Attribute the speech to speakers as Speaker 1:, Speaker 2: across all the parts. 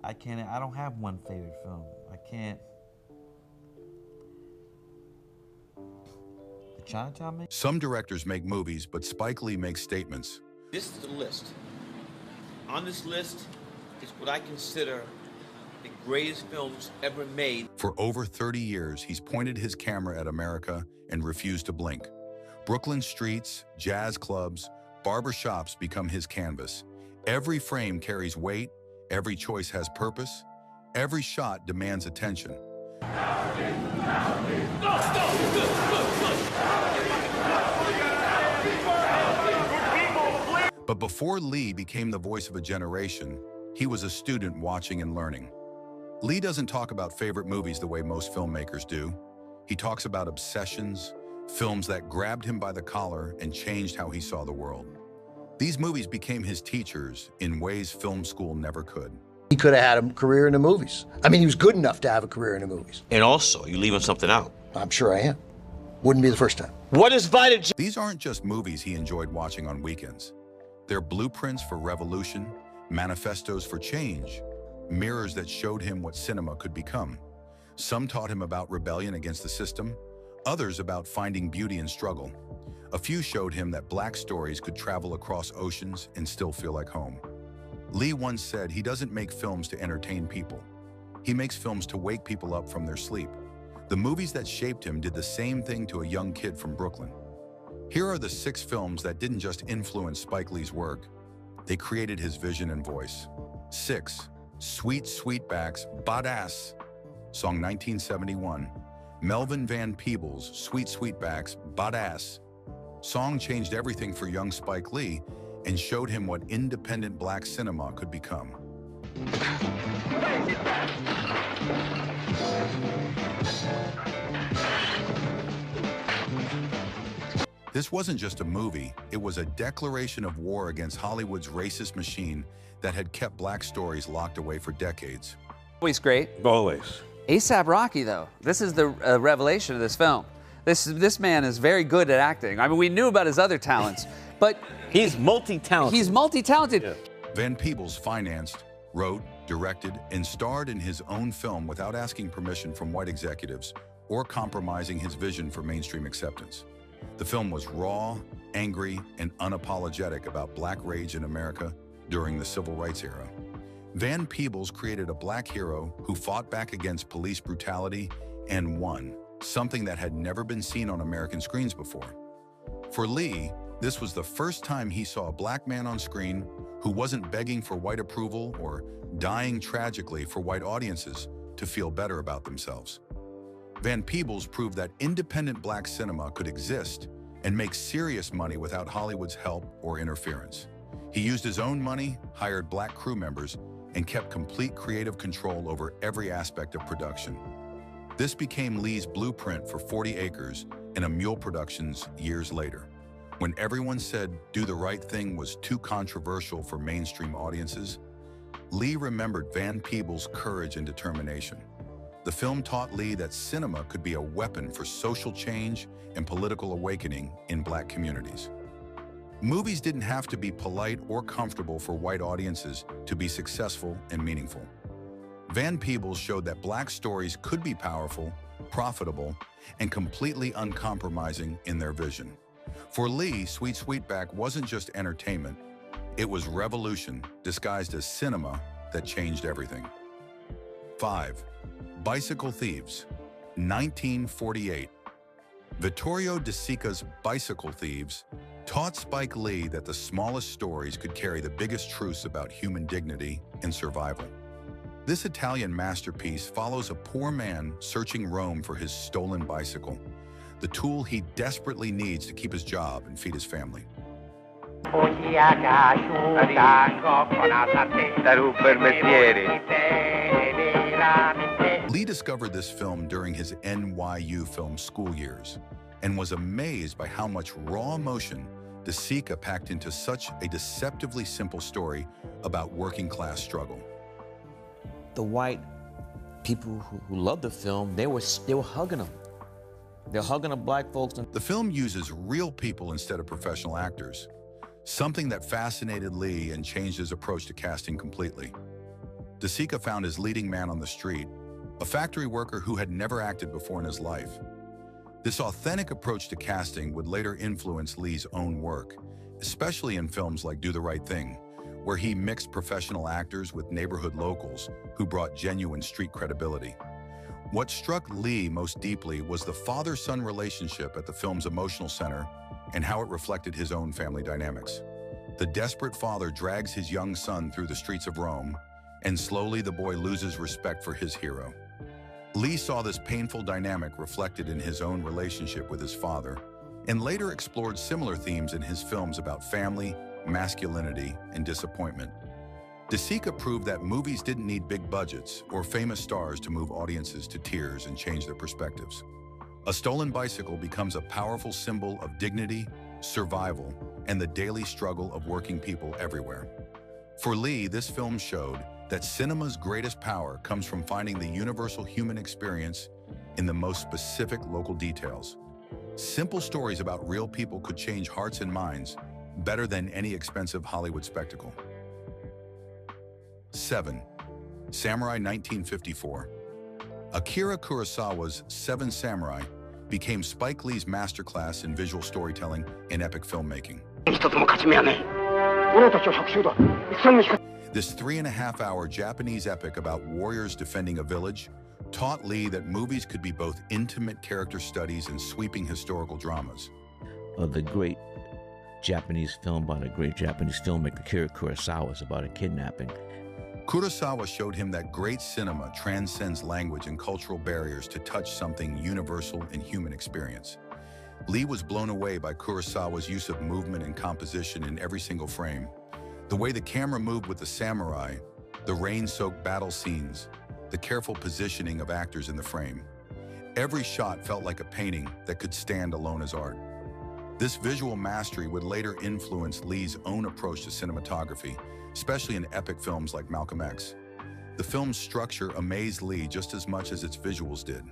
Speaker 1: I don't have one favorite film. I can't. The Chinatown Man?
Speaker 2: Some directors make movies, but Spike Lee makes statements.
Speaker 3: This is the list. On this list is what I consider the greatest films ever made.
Speaker 2: For over 30 years, he's pointed his camera at America and refused to blink. Brooklyn streets, jazz clubs, barber shops become his canvas. Every frame carries weight, every choice has purpose, every shot demands attention. But before Lee became the voice of a generation, he was a student watching and learning. Lee doesn't talk about favorite movies the way most filmmakers do. He talks about obsessions, films that grabbed him by the collar and changed how he saw the world. These movies became his teachers in ways film school never could.
Speaker 4: He could have had a career in the movies. I mean, he was good enough to have a career in the movies.
Speaker 3: And also, you're leaving something out.
Speaker 4: I'm sure I am. Wouldn't be the first time.
Speaker 3: What is Vita?
Speaker 2: These aren't just movies he enjoyed watching on weekends. They're blueprints for revolution, manifestos for change, mirrors that showed him what cinema could become. Some taught him about rebellion against the system, others about finding beauty in struggle. A few showed him that black stories could travel across oceans and still feel like home. Lee once said he doesn't make films to entertain people. He makes films to wake people up from their sleep. The movies that shaped him did the same thing to a young kid from Brooklyn. Here are the 6 films that didn't just influence Spike Lee's work, they created his vision and voice. 6. Sweet Sweetback's Badass, song 1971. Melvin Van Peebles' Sweet Sweetback's Badass. Song changed everything for young Spike Lee and showed him what independent black cinema could become. This wasn't just a movie, it was a declaration of war against Hollywood's racist machine that had kept black stories locked away for decades.
Speaker 5: Always great.
Speaker 6: Always.
Speaker 5: A$AP Rocky, though, this is the revelation of this film. This man is very good at acting. I mean, we knew about his other talents, but
Speaker 6: He's multi-talented.
Speaker 5: he's multi-talented.
Speaker 6: Yeah.
Speaker 2: Van Peebles financed, wrote, directed, and starred in his own film without asking permission from white executives or compromising his vision for mainstream acceptance. The film was raw, angry, and unapologetic about black rage in America during the Civil Rights era. Van Peebles created a black hero who fought back against police brutality and won, something that had never been seen on American screens before. For Lee, this was the first time he saw a black man on screen who wasn't begging for white approval or dying tragically for white audiences to feel better about themselves. Van Peebles proved that independent black cinema could exist and make serious money without Hollywood's help or interference. He used his own money, hired black crew members, and kept complete creative control over every aspect of production. This became Lee's blueprint for 40 Acres and a Mule Productions years later. When everyone said Do the Right Thing was too controversial for mainstream audiences, Lee remembered Van Peebles' courage and determination. The film taught Lee that cinema could be a weapon for social change and political awakening in black communities. Movies didn't have to be polite or comfortable for white audiences to be successful and meaningful. Van Peebles showed that black stories could be powerful, profitable, and completely uncompromising in their vision. For Lee, Sweet Sweetback wasn't just entertainment, it was revolution disguised as cinema that changed everything. 5. Bicycle Thieves, 1948. Vittorio De Sica's Bicycle Thieves taught Spike Lee that the smallest stories could carry the biggest truths about human dignity and survival. This Italian masterpiece follows a poor man searching Rome for his stolen bicycle, the tool he desperately needs to keep his job and feed his family. Lee discovered this film during his NYU film school years and was amazed by how much raw emotion De Sica packed into such a deceptively simple story about working-class struggle.
Speaker 3: The white people who loved the film, they were hugging them. They're hugging the black folks.
Speaker 2: The film uses real people instead of professional actors, something that fascinated Lee and changed his approach to casting completely. DeSica found his leading man on the street, a factory worker who had never acted before in his life. This authentic approach to casting would later influence Lee's own work, especially in films like Do the Right Thing, where he mixed professional actors with neighborhood locals who brought genuine street credibility. What struck Lee most deeply was the father-son relationship at the film's emotional center and how it reflected his own family dynamics. The desperate father drags his young son through the streets of Rome, and slowly the boy loses respect for his hero. Lee saw this painful dynamic reflected in his own relationship with his father, and later explored similar themes in his films about family, masculinity, and disappointment. DeSica proved that movies didn't need big budgets or famous stars to move audiences to tears and change their perspectives. A stolen bicycle becomes a powerful symbol of dignity, survival, and the daily struggle of working people everywhere. For Lee, this film showed that cinema's greatest power comes from finding the universal human experience in the most specific local details. Simple stories about real people could change hearts and minds better than any expensive Hollywood spectacle. 7. Samurai 1954. Akira Kurosawa's Seven Samurai became Spike Lee's masterclass in visual storytelling and epic filmmaking. This 3.5-hour Japanese epic about warriors defending a village taught Lee that movies could be both intimate character studies and sweeping historical dramas.
Speaker 3: The great Japanese film by the great Japanese filmmaker Akira Kurosawa is about a kidnapping.
Speaker 2: Kurosawa showed him that great cinema transcends language and cultural barriers to touch something universal in human experience. Lee was blown away by Kurosawa's use of movement and composition in every single frame. The way the camera moved with the samurai, the rain-soaked battle scenes, the careful positioning of actors in the frame. Every shot felt like a painting that could stand alone as art. This visual mastery would later influence Lee's own approach to cinematography, especially in epic films like Malcolm X. The film's structure amazed Lee just as much as its visuals did.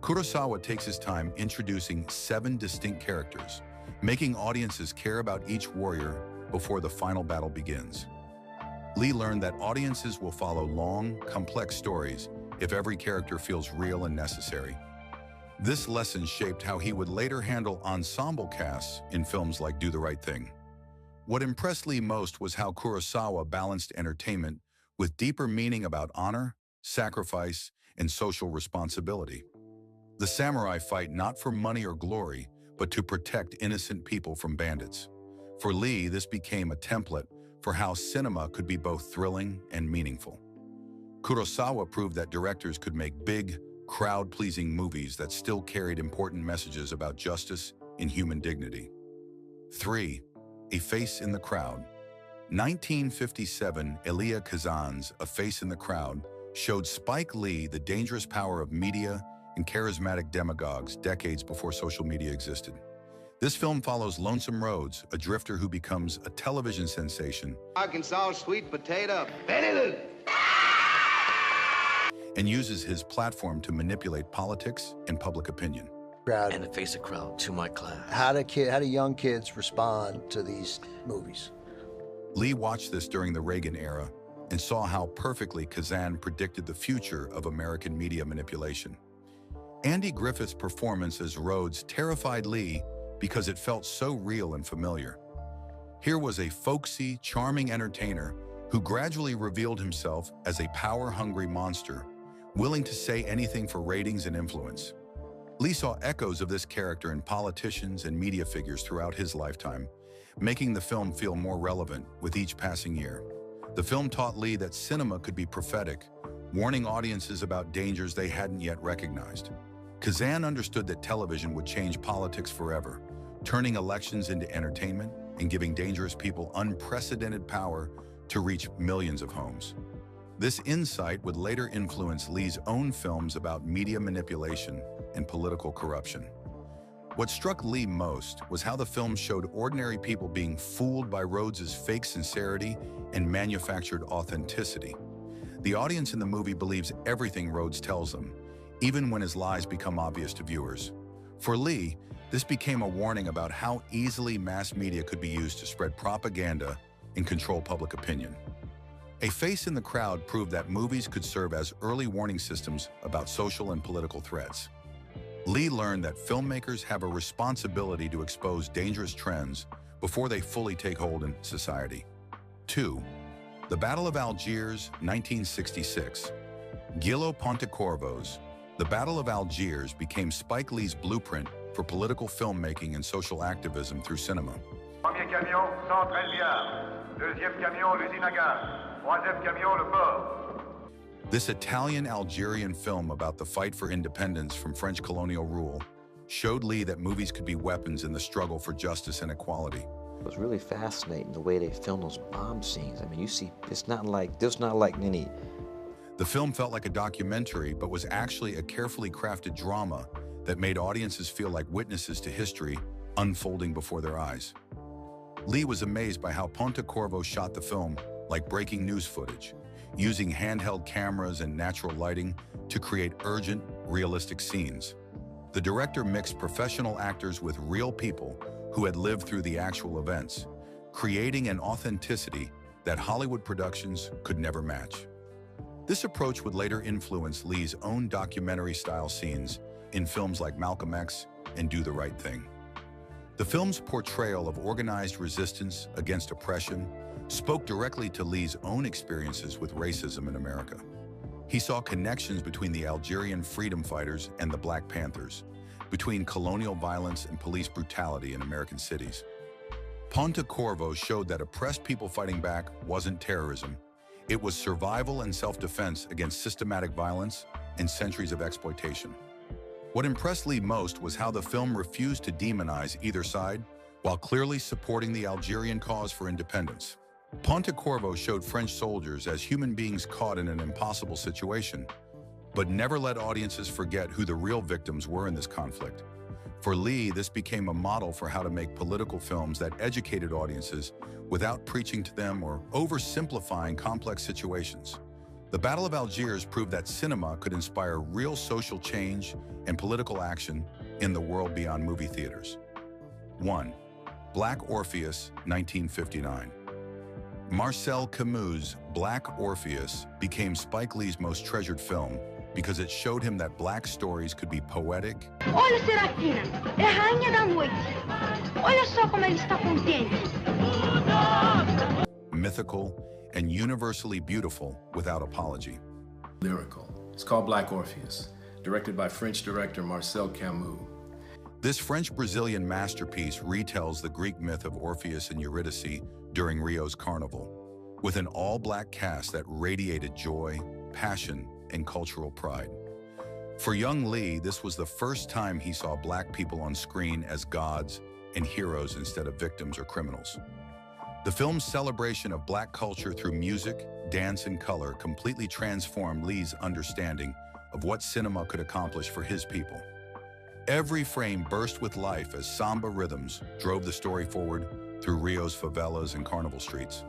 Speaker 2: Kurosawa takes his time introducing 7 distinct characters, making audiences care about each warrior before the final battle begins. Lee learned that audiences will follow long, complex stories if every character feels real and necessary. This lesson shaped how he would later handle ensemble casts in films like Do the Right Thing. What impressed Lee most was how Kurosawa balanced entertainment with deeper meaning about honor, sacrifice, and social responsibility. The samurai fight not for money or glory, but to protect innocent people from bandits. For Lee, this became a template for how cinema could be both thrilling and meaningful. Kurosawa proved that directors could make big, crowd-pleasing movies that still carried important messages about justice and human dignity. 3. A Face in the Crowd. 1957, Elia Kazan's A Face in the Crowd showed Spike Lee the dangerous power of media and charismatic demagogues decades before social media existed. This film follows Lonesome Rhodes, a drifter who becomes a television sensation
Speaker 6: Arkansas sweet potato.
Speaker 2: and uses his platform to manipulate politics and public opinion.
Speaker 4: Crowd.
Speaker 3: And to face a crowd to my class.
Speaker 4: How do young kids respond to these movies?
Speaker 2: Lee watched this during the Reagan era and saw how perfectly Kazan predicted the future of American media manipulation. Andy Griffith's performance as Rhodes terrified Lee because it felt so real and familiar. Here was a folksy, charming entertainer who gradually revealed himself as a power-hungry monster, willing to say anything for ratings and influence. Lee saw echoes of this character in politicians and media figures throughout his lifetime, making the film feel more relevant with each passing year. The film taught Lee that cinema could be prophetic, warning audiences about dangers they hadn't yet recognized. Kazan understood that television would change politics forever, turning elections into entertainment and giving dangerous people unprecedented power to reach millions of homes. This insight would later influence Lee's own films about media manipulation and political corruption. What struck Lee most was how the film showed ordinary people being fooled by Rhodes's fake sincerity and manufactured authenticity. The audience in the movie believes everything Rhodes tells them, even when his lies become obvious to viewers. For Lee, this became a warning about how easily mass media could be used to spread propaganda and control public opinion. A face in the crowd proved that movies could serve as early warning systems about social and political threats. Lee learned that filmmakers have a responsibility to expose dangerous trends before they fully take hold in society. 2. The Battle of Algiers, 1966. Gillo Pontecorvo's The Battle of Algiers became Spike Lee's blueprint for political filmmaking and social activism through cinema.
Speaker 7: Premier camion, centre Elviard. Deuxième camion, l'usine à gaz. Troisième camion, le port.
Speaker 2: This Italian-Algerian film about the fight for independence from French colonial rule showed Lee that movies could be weapons in the struggle for justice and equality.
Speaker 3: It was really fascinating the way they filmed those bomb scenes. I mean, you see, there's not like any.
Speaker 2: The film felt like a documentary, but was actually a carefully crafted drama that made audiences feel like witnesses to history unfolding before their eyes. Lee was amazed by how Pontecorvo shot the film like breaking news footage, using handheld cameras and natural lighting to create urgent, realistic scenes. The director mixed professional actors with real people who had lived through the actual events, creating an authenticity that Hollywood productions could never match. This approach would later influence Lee's own documentary-style scenes in films like Malcolm X and Do the Right Thing. The film's portrayal of organized resistance against oppression spoke directly to Lee's own experiences with racism in America. He saw connections between the Algerian freedom fighters and the Black Panthers, between colonial violence and police brutality in American cities. Pontecorvo showed that oppressed people fighting back wasn't terrorism. It was survival and self-defense against systematic violence and centuries of exploitation. What impressed Lee most was how the film refused to demonize either side while clearly supporting the Algerian cause for independence. Pontecorvo showed French soldiers as human beings caught in an impossible situation, but never let audiences forget who the real victims were in this conflict. For Lee, this became a model for how to make political films that educated audiences without preaching to them or oversimplifying complex situations. The Battle of Algiers proved that cinema could inspire real social change and political action in the world beyond movie theaters. 1. Black Orpheus, 1959. Marcel Camus' Black Orpheus became Spike Lee's most treasured film because it showed him that black stories could be poetic,
Speaker 8: Olha, Serafina, é a rainha da noite. Olha só como ela está contente.
Speaker 2: mythical, and universally beautiful without apology.
Speaker 9: Lyrical. It's called Black Orpheus, directed by French director Marcel Camus.
Speaker 2: This French-Brazilian masterpiece retells the Greek myth of Orpheus and Eurydice during Rio's carnival, with an all-black cast that radiated joy, passion, and cultural pride. For young Lee, this was the first time he saw black people on screen as gods and heroes instead of victims or criminals. The film's celebration of black culture through music, dance, and color completely transformed Lee's understanding of what cinema could accomplish for his people. Every frame burst with life as samba rhythms drove the story forward through Rio's favelas and carnival streets.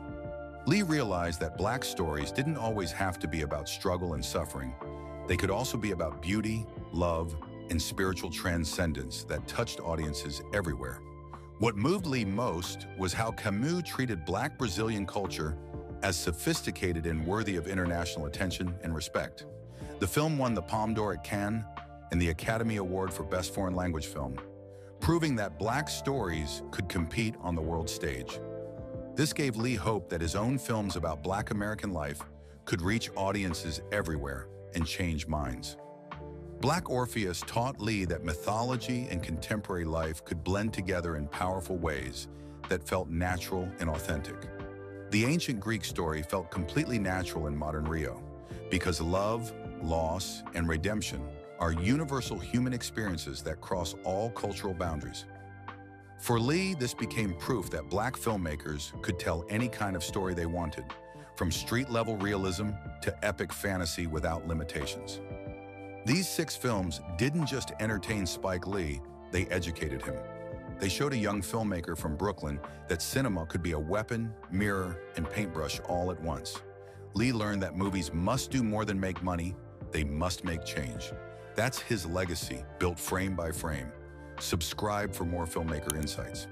Speaker 2: Lee realized that black stories didn't always have to be about struggle and suffering. They could also be about beauty, love, and spiritual transcendence that touched audiences everywhere. What moved Lee most was how Camus treated black Brazilian culture as sophisticated and worthy of international attention and respect. The film won the Palme d'Or at Cannes and the Academy Award for Best Foreign Language Film, proving that black stories could compete on the world stage. This gave Lee hope that his own films about black American life could reach audiences everywhere and change minds. Black Orpheus taught Lee that mythology and contemporary life could blend together in powerful ways that felt natural and authentic. The ancient Greek story felt completely natural in modern Rio because love, loss, and redemption are universal human experiences that cross all cultural boundaries. For Lee, this became proof that black filmmakers could tell any kind of story they wanted, from street-level realism to epic fantasy without limitations. These 6 films didn't just entertain Spike Lee, they educated him. They showed a young filmmaker from Brooklyn that cinema could be a weapon, mirror, and paintbrush all at once. Lee learned that movies must do more than make money, they must make change. That's his legacy, built frame by frame. Subscribe for more filmmaker insights.